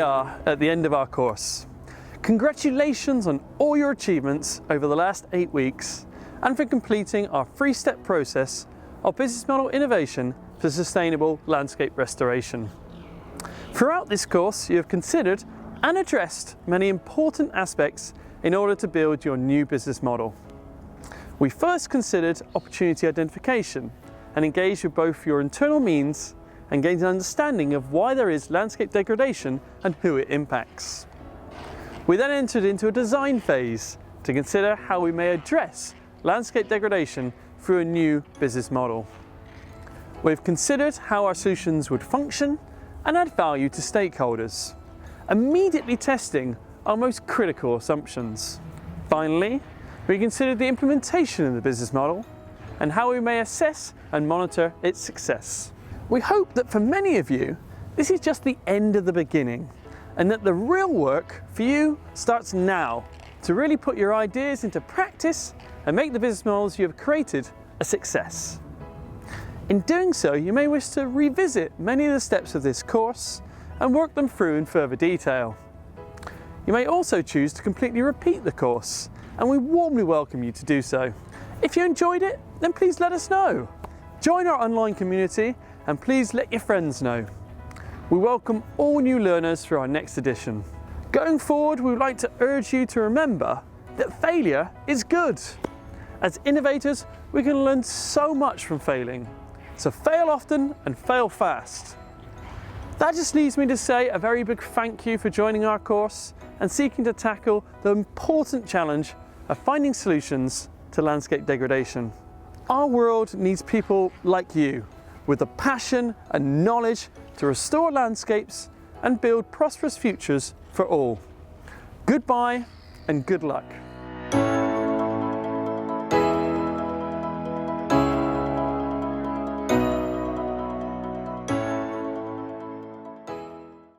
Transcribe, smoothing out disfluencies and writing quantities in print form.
are at the end of our course. Congratulations on all your achievements over the last 8 weeks and for completing our 3-step process of business model innovation for sustainable landscape restoration. Throughout this course, you have considered and addressed many important aspects in order to build your new business model. We first considered opportunity identification and engaged with both your internal means and gained an understanding of why there is landscape degradation and who it impacts. We then entered into a design phase to consider how we may address landscape degradation through a new business model. We've considered how our solutions would function and add value to stakeholders, immediately testing our most critical assumptions. Finally, we considered the implementation of the business model and how we may assess and monitor its success. We hope that for many of you, this is just the end of the beginning and that the real work for you starts now to really put your ideas into practice and make the business models you have created a success. In doing so, you may wish to revisit many of the steps of this course and work them through in further detail. You may also choose to completely repeat the course, and we warmly welcome you to do so. If you enjoyed it, then please let us know. Join our online community and please let your friends know. We welcome all new learners for our next edition. Going forward, we would like to urge you to remember that failure is good. As innovators, we can learn so much from failing. So fail often and fail fast. That just leaves me to say a very big thank you for joining our course and seeking to tackle the important challenge of finding solutions to landscape degradation. Our world needs people like you, with the passion and knowledge to restore landscapes and build prosperous futures for all. Goodbye and good luck.